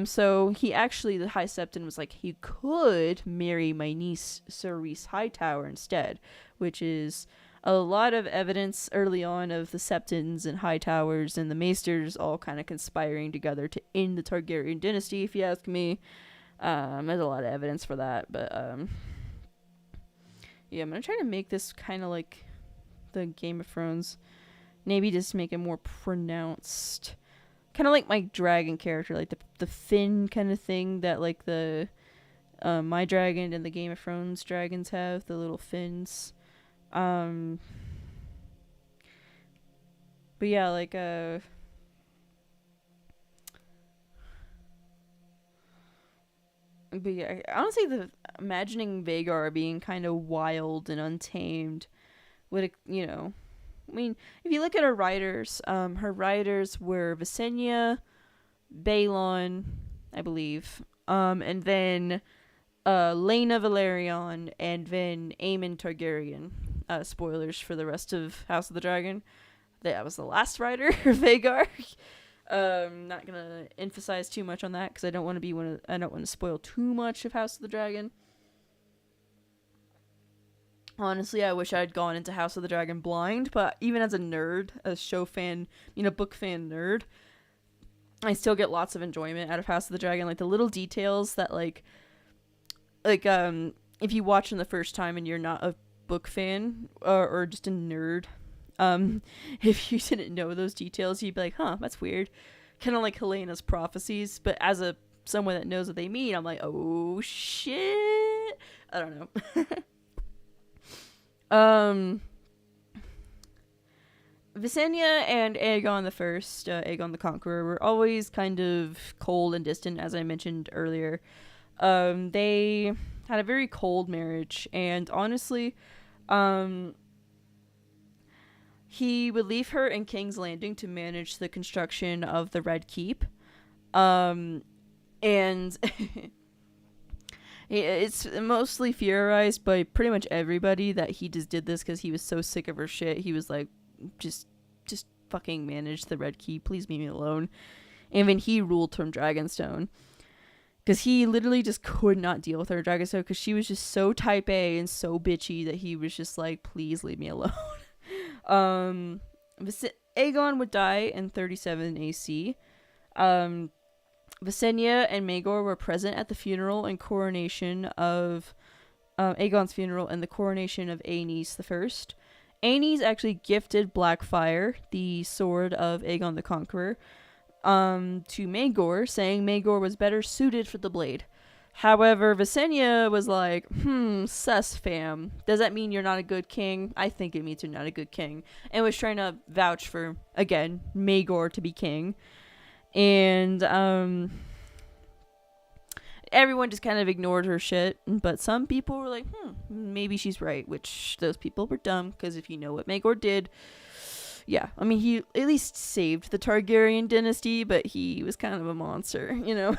so he actually, the High Septon was like, he could marry my niece Cerise Hightower instead, which is a lot of evidence early on of the Septons and Hightowers and the Maesters all kind of conspiring together to end the Targaryen dynasty, if you ask me. There's a lot of evidence for that, but yeah, I'm gonna try to make this kind of like the Game of Thrones. Maybe just make it more pronounced, kind of like my dragon character, like the fin kind of thing that like the my dragon and the Game of Thrones dragons have, the little fins. But yeah, like but yeah, honestly, imagining Vhagar being kind of wild and untamed would, I mean, if you look at her writers were Visenya, Balon, I believe, and then Laena Velaryon, and then Aemon Targaryen. Spoilers for the rest of House of the Dragon. That was the last writer, Vhagar. Not gonna emphasize too much on that because I don't want to spoil too much of House of the Dragon. Honestly, I wish I'd gone into House of the Dragon blind, but even as a nerd, a show fan, book fan nerd, I still get lots of enjoyment out of House of the Dragon. Like the little details that like if you watch them the first time and you're not a book fan or just a nerd, if you didn't know those details, you'd be like, huh, that's weird. Kind of like Helena's prophecies, but as someone that knows what they mean, I'm like, oh shit. I don't know. Visenya and Aegon the First, Aegon the Conqueror, were always kind of cold and distant, as I mentioned earlier. They had a very cold marriage, and honestly, Um, he would leave her in King's Landing to manage the construction of the Red Keep. And it's mostly theorized by pretty much everybody that he just did this because he was so sick of her shit. He was like, just fucking manage the Red Keep. Please leave me alone. And then he ruled from Dragonstone. Because he literally just could not deal with her Dragonstone because she was just so type A and so bitchy that he was just like, please leave me alone. Aegon would die in 37 AC. Visenya and Maegor were present at the funeral and coronation of Aegon's funeral and the coronation of Aenys I. Aenys actually gifted Blackfyre, the sword of Aegon the Conqueror, to Maegor, saying Maegor was better suited for the blade. However, Visenya was like, sus fam. Does that mean you're not a good king? I think it means you're not a good king. And was trying to vouch for, again, Maegor to be king. And, everyone just kind of ignored her shit. But some people were like, maybe she's right. Which, those people were dumb, because if you know what Maegor did, yeah, I mean, he at least saved the Targaryen dynasty, but he was kind of a monster, you know?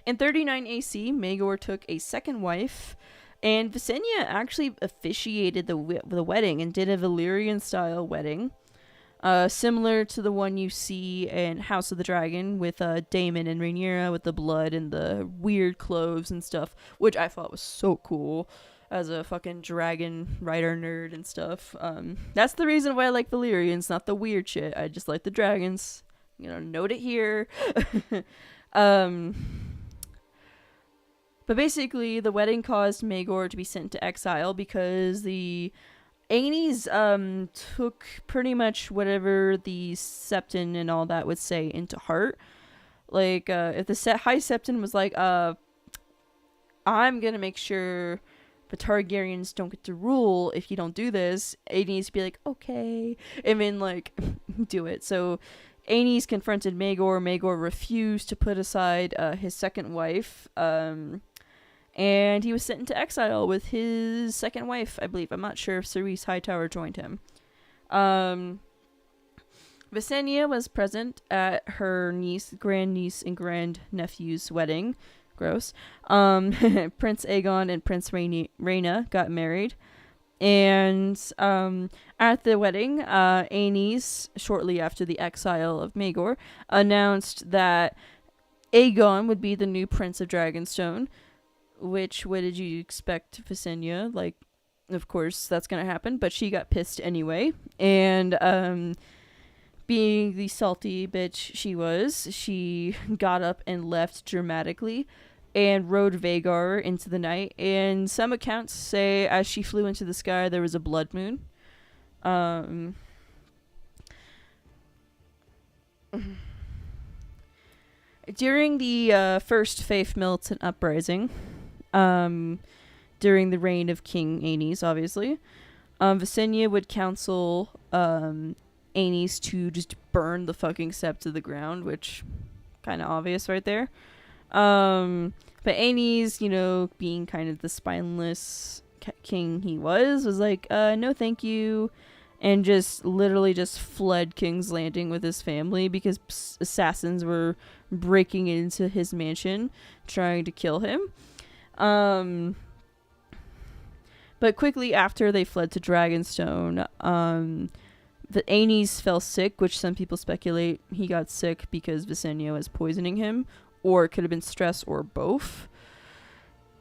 In 39 AC, Maegor took a second wife, and Visenya actually officiated the wedding and did a Valyrian-style wedding, similar to the one you see in House of the Dragon with Daemon and Rhaenyra with the blood and the weird clothes and stuff, which I thought was so cool as a fucking dragon rider nerd and stuff. That's the reason why I like Valyrians, not the weird shit. I just like the dragons. You know, note it here. But basically, the wedding caused Maegor to be sent to exile because the Aenys took pretty much whatever the Septon and all that would say into heart. Like, if the High Septon was like, I'm gonna make sure the Targaryens don't get to rule if you don't do this, Aenys would be like, okay, and then, like, do it. So Aenys confronted Maegor. Maegor refused to put aside his second wife, and he was sent into exile with his second wife, I believe. I'm not sure if Cerise Hightower joined him. Visenya was present at her grandniece and grandnephew's wedding. Gross. Prince Aegon and Prince Rhaena got married. And at the wedding, Aenys, shortly after the exile of Maegor, announced that Aegon would be the new Prince of Dragonstone. Which, what did you expect, Visenya? Like, of course, that's going to happen. But she got pissed anyway. And being the salty bitch she was, she got up and left dramatically and rode Vhagar into the night. And some accounts say as she flew into the sky, there was a blood moon. During the first Faith Militant Uprising, during the reign of King Aenys, obviously, Visenya would counsel Aenys to just burn the fucking sept to the ground, which kind of obvious right there. But Aenys, you know, being kind of the spineless king he was like, no thank you, and just literally just fled King's Landing with his family because assassins were breaking into his mansion trying to kill him. But quickly after they fled to Dragonstone, the Aenys fell sick, which some people speculate he got sick because Visenya was poisoning him, or it could have been stress or both.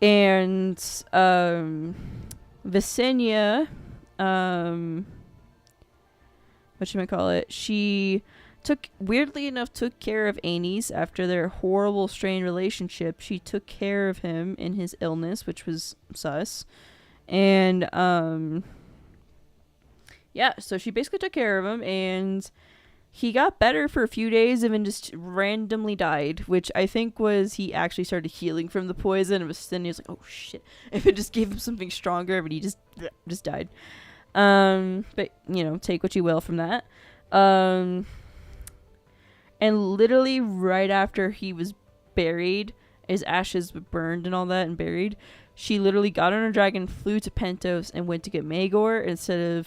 And Visenya, she weirdly enough took care of Aenys after their horrible strained relationship. She took care of him in his illness, which was sus. And yeah, so she basically took care of him, and he got better for a few days and then just randomly died, which I think was he actually started healing from the poison, and then he was like, oh shit, if it just gave him something stronger, but he just died. But you know, take what you will from that. And literally right after he was buried, his ashes were burned and all that and buried, she literally got on a dragon, flew to Pentos, and went to get Maegor instead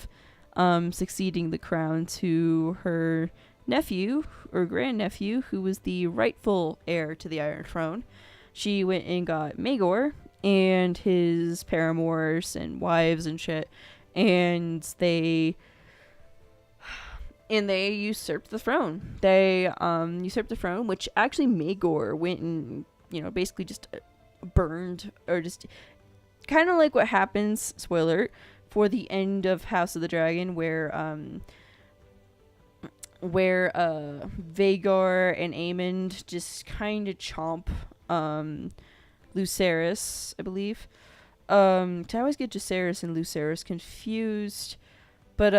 of succeeding the crown to her nephew or grandnephew, who was the rightful heir to the Iron Throne. She went and got Maegor and his paramours and wives and shit, and they usurped the throne. They usurped the throne, which actually Maegor went and, basically just burned, or just kind of like what happens, spoiler alert, for the end of House of the Dragon, where Vhagar and Aemond just kind of chomp Lucerys, I believe. I always get Jacaerys and Lucerys confused, but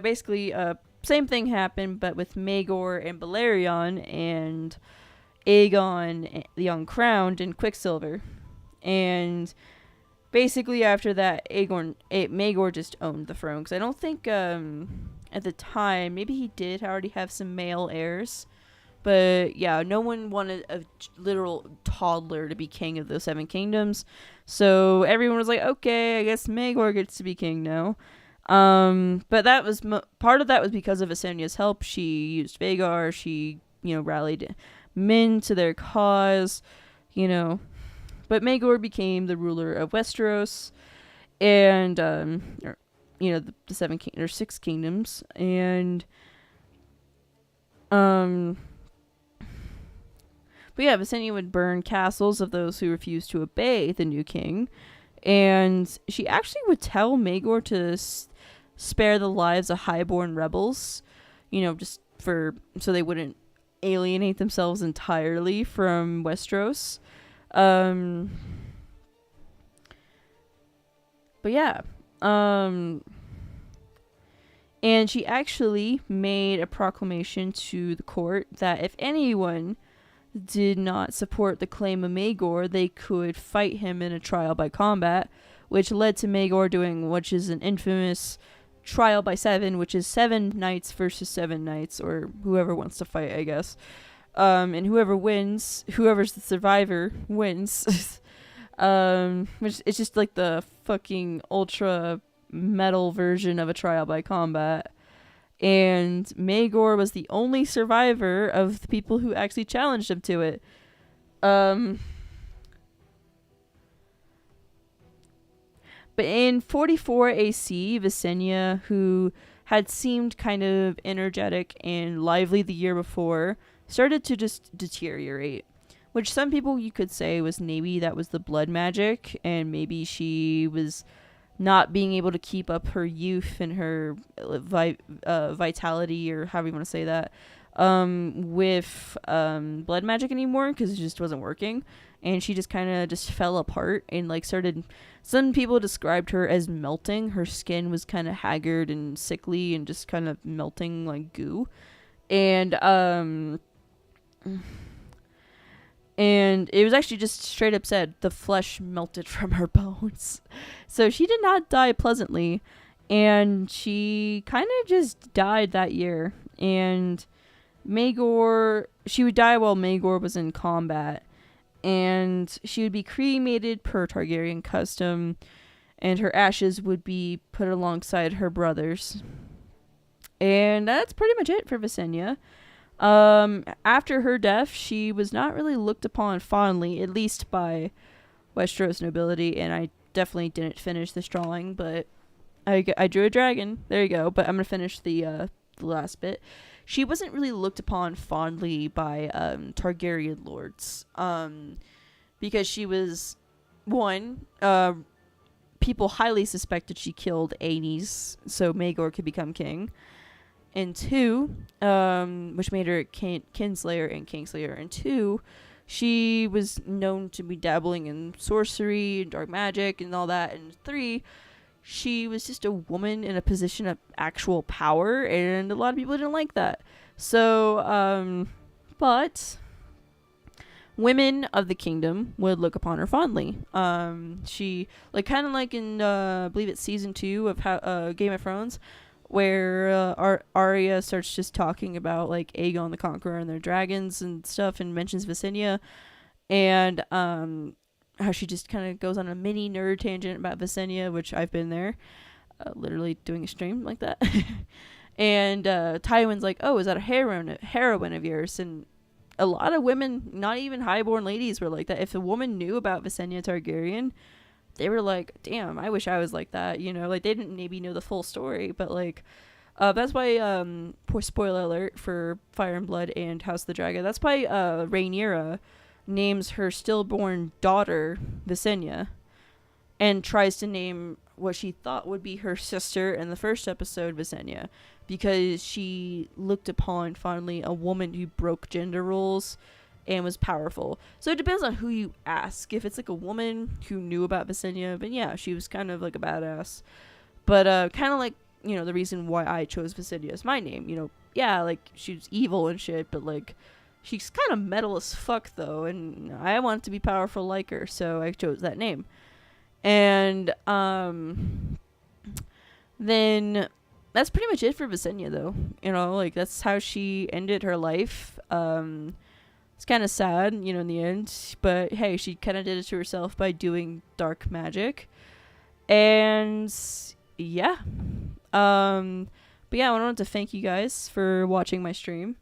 basically same thing happened, but with Maegor and Balerion and Aegon the Uncrowned and Quicksilver. And basically after that, Maegor just owned the throne, because I don't think at the time, maybe he did already have some male heirs, but yeah, no one wanted a literal toddler to be king of the Seven Kingdoms, so everyone was like, okay, I guess Maegor gets to be king now. But that was part of that was because of Visenya's help. She used Vhagar. She, rallied men to their cause, But Maegor became the ruler of Westeros, and the six kingdoms, and but yeah, Visenya would burn castles of those who refused to obey the new king, and she actually would tell Maegor to spare the lives of highborn rebels, just so they wouldn't alienate themselves entirely from Westeros. But yeah, and she actually made a proclamation to the court that if anyone did not support the claim of Maegor, they could fight him in a trial by combat, which led to Maegor which is an infamous trial by 7, which is 7 knights versus 7 knights, or whoever wants to fight, I guess. And whoever's the survivor wins. Which is just like the fucking ultra metal version of a trial by combat. And Maegor was the only survivor of the people who actually challenged him to it. But in 44 AC, Visenya, who had seemed kind of energetic and lively the year before, started to just deteriorate. Which some people you could say was maybe that was the blood magic, and maybe she was not being able to keep up her youth and her vitality, or however you want to say that, with blood magic anymore, because it just wasn't working, and she just kind of just fell apart and started. Some people described her as melting. Her skin was kind of haggard and sickly and just kind of melting like goo, and it was actually just straight up said the flesh melted from her bones. So she did not die pleasantly. And she kind of just died that year. And she would die while Maegor was in combat. And she would be cremated per Targaryen custom. And her ashes would be put alongside her brothers. And that's pretty much it for Visenya. After her death, she was not really looked upon fondly, at least by Westeros nobility, and I definitely didn't finish this drawing, but I drew a dragon. There you go. But I'm gonna finish the last bit. She wasn't really looked upon fondly by Targaryen lords, because she was people highly suspected she killed Aenys so Maegor could become king. And 2, which made her Kinslayer and Kingslayer. And 2, she was known to be dabbling in sorcery and dark magic and all that. And 3, she was just a woman in a position of actual power, and a lot of people didn't like that. So, but women of the kingdom would look upon her fondly. She, kind of like in, I believe it's season 2 of Game of Thrones, where Arya starts just talking about Aegon the Conqueror and their dragons and stuff, and mentions Visenya. and how she just kind of goes on a mini nerd tangent about Visenya, which I've been there, literally doing a stream like that. And Tywin's like, "Oh, is that a heroine of yours?" And a lot of women, not even highborn ladies, were like that. If a woman knew about Visenya Targaryen, they were like, "Damn, I wish I was like that." You know, like they didn't maybe know the full story, but like, that's why, poor spoiler alert for Fire and Blood and House of the Dragon. That's why Rhaenyra names her stillborn daughter Visenya, and tries to name what she thought would be her sister in the first episode Visenya, because she looked upon fondly a woman who broke gender roles and was powerful. So it depends on who you ask. If it's like a woman who knew about Visenya, then yeah, she was kind of like a badass. But kind of like, you know, the reason why I chose Visenya as my name. You know, yeah, like she's evil and shit, but like she's kind of metal as fuck though, and I want to be powerful like her, so I chose that name. And then that's pretty much it for Visenya though. You know, like that's how she ended her life. It's kind of sad, you know, in the end, but hey, she kind of did it to herself by doing dark magic. And yeah. But yeah, I wanted to thank you guys for watching my stream.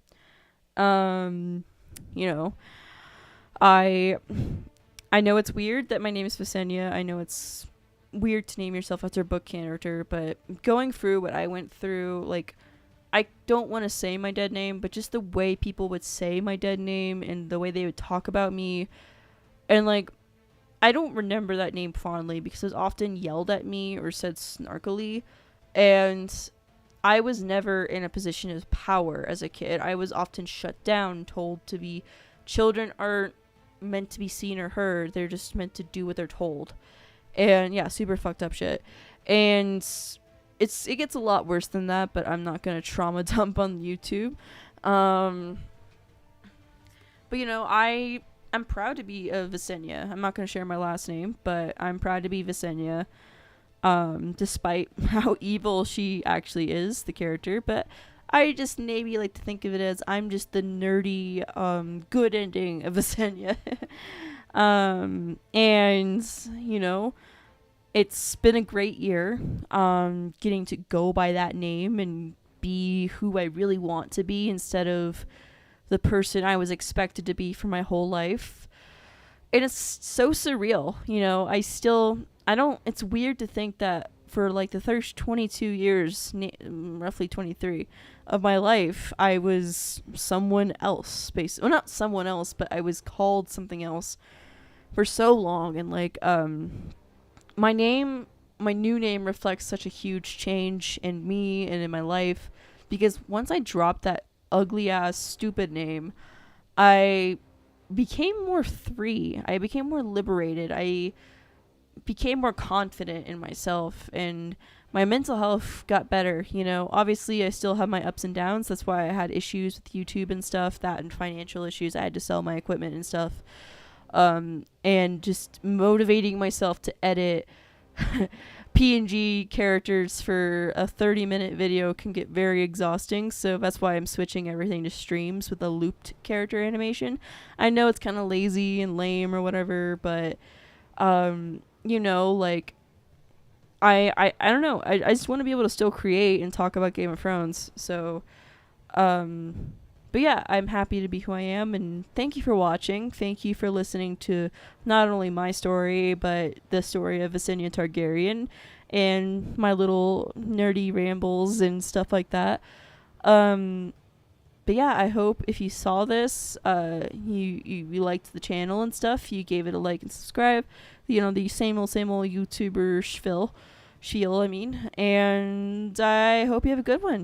You know, I know it's weird that my name is Visenya. I know it's weird to name yourself after a book character, but going through what I went through, like, I don't want to say my dead name, but just the way people would say my dead name and the way they would talk about me, and like, I don't remember that name fondly because it was often yelled at me or said snarkily, and I was never in a position of power as a kid. I was often shut down, told to be, children aren't meant to be seen or heard, they're just meant to do what they're told. And yeah, super fucked up shit. And it gets a lot worse than that, but I'm not gonna trauma dump on YouTube. But you know, I'm proud to be a Visenya. I'm not gonna share my last name, but I'm proud to be Visenya. Despite how evil she actually is, the character, but I just maybe like to think of it as I'm just the nerdy, good ending of Visenya. And you know, it's been a great year, getting to go by that name and be who I really want to be instead of the person I was expected to be for my whole life. And it's so surreal, you know. It's weird to think that for like the first 22 years, roughly 23 of my life, I was someone else, well, not someone else, but I was called something else for so long. And like, my new name reflects such a huge change in me and in my life, because once I dropped that ugly ass stupid name, I became more free. I became more liberated. I became more confident in myself, and my mental health got better. You know, obviously I still have my ups and downs. That's why I had issues with YouTube and stuff, that and financial issues. I had to sell my equipment and stuff. And just motivating myself to edit PNG characters for a 30-minute video can get very exhausting, so that's why I'm switching everything to streams with a looped character animation. I know it's kind of lazy and lame or whatever, but you know, like, I don't know, I just want to be able to still create and talk about Game of Thrones. So but yeah, I'm happy to be who I am, and thank you for watching. Thank you for listening to not only my story, but the story of Visenya Targaryen and my little nerdy rambles and stuff like that. But yeah, I hope if you saw this, you liked the channel and stuff, you gave it a like and subscribe. You know, the same old YouTuber spiel, I mean. And I hope you have a good one.